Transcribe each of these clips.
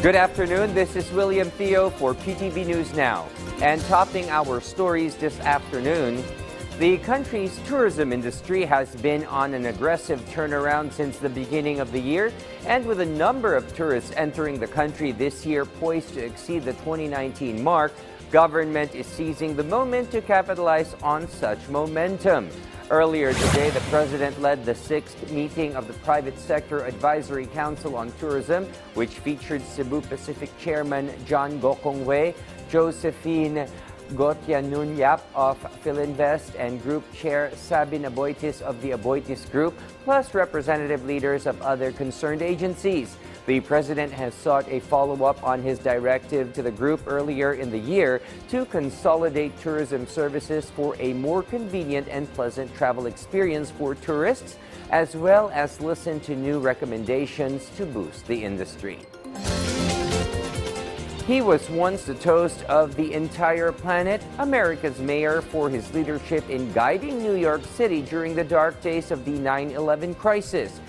Good afternoon, this is William Theo for PTV News Now. And topping our stories this afternoon, the country's tourism industry has been on an aggressive turnaround since the beginning of the year, and with a number of tourists entering the country this year poised to exceed the 2019 mark, government is seizing the moment to capitalize on such momentum. Earlier today, the president led the 6th meeting of the Private Sector Advisory Council on Tourism, which featured Cebu Pacific Chairman John Gokongwei, Josephine Gotianunyap of Philinvest, and Group Chair Sabin Aboitis of the Aboitis Group, plus representative leaders of other concerned agencies. The president has sought a follow-up on his directive to the group earlier in the year to consolidate tourism services for a more convenient and pleasant travel experience for tourists, as well as listen to new recommendations to boost the industry. He was once the toast of the entire planet, America's mayor, for his leadership in guiding New York City during the dark days of the 9/11 crisis.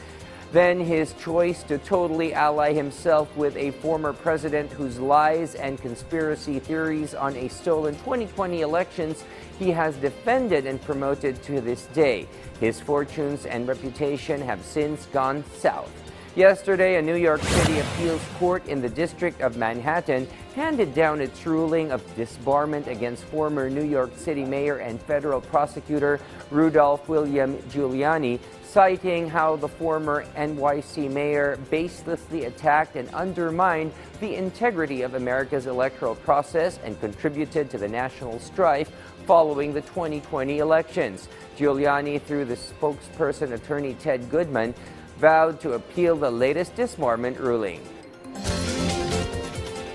Then his choice to totally ally himself with a former president whose lies and conspiracy theories on a stolen 2020 elections he has defended and promoted to this day. His fortunes and reputation have since gone south. Yesterday, a New York City appeals court in the District of Manhattan handed down its ruling of disbarment against former New York City Mayor and federal prosecutor Rudolph William Giuliani, citing how the former NYC mayor baselessly attacked and undermined the integrity of America's electoral process and contributed to the national strife following the 2020 elections. Giuliani, through the spokesperson attorney Ted Goodman, vowed to appeal the latest disbarment ruling.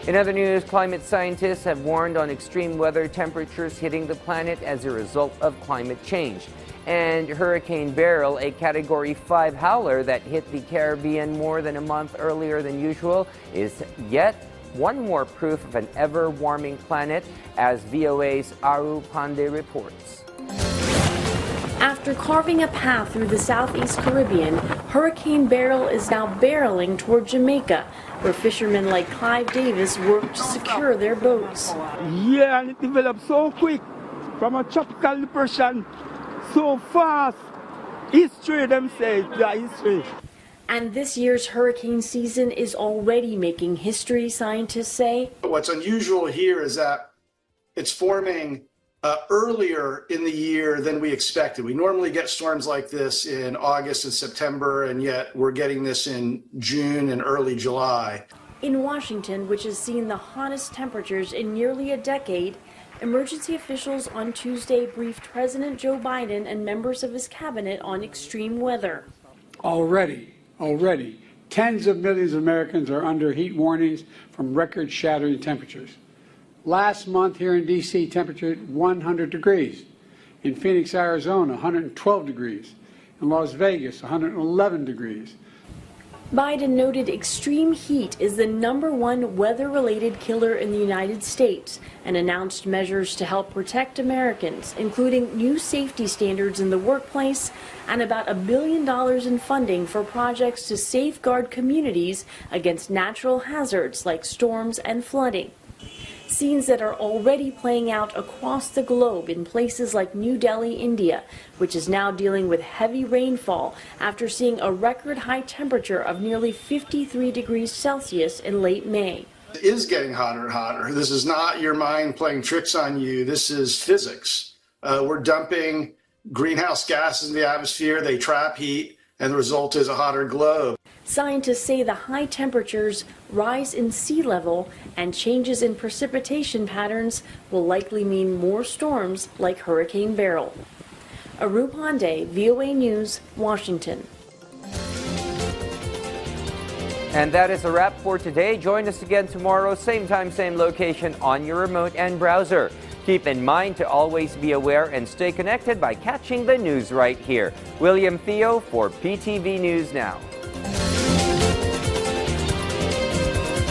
In other news, climate scientists have warned on extreme weather temperatures hitting the planet as a result of climate change. And Hurricane Beryl, a Category 5 howler that hit the Caribbean more than a month earlier than usual, is yet one more proof of an ever-warming planet, as VOA's Aru Pandey reports. After carving a path through the southeast Caribbean, Hurricane Beryl is now barreling toward Jamaica, where fishermen like Clive Davis work to secure their boats. Yeah, and it developed so quick, from a tropical depression, so fast. History, them say, yeah, history. And this year's hurricane season is already making history, scientists say. What's unusual here is that it's forming earlier in the year than we expected. We normally get storms like this in August and September, and yet we're getting this in June and early July. In Washington, which has seen the hottest temperatures in nearly a decade, emergency officials on Tuesday briefed President Joe Biden and members of his cabinet on extreme weather. Already, tens of millions of Americans are under heat warnings from record-shattering temperatures. Last month here in D.C., temperature 100 degrees. In Phoenix, Arizona, 112 degrees. In Las Vegas, 111 degrees. Biden noted extreme heat is the #1 weather-related killer in the United States and announced measures to help protect Americans, including new safety standards in the workplace and about $1 billion in funding for projects to safeguard communities against natural hazards like storms and flooding. Scenes that are already playing out across the globe in places like New Delhi, India, which is now dealing with heavy rainfall after seeing a record high temperature of nearly 53 degrees Celsius in late May. It is getting hotter and hotter. This is not your mind playing tricks on you. This is physics. We're dumping greenhouse gases in the atmosphere. They trap heat, and the result is a hotter globe. Scientists say the high temperatures, rise in sea level, and changes in precipitation patterns will likely mean more storms like Hurricane Beryl. Aru Pandey, VOA News, Washington. And that is a wrap for today. Join us again tomorrow, same time, same location on your remote and browser. Keep in mind to always be aware and stay connected by catching the news right here. William Theo for PTV News Now.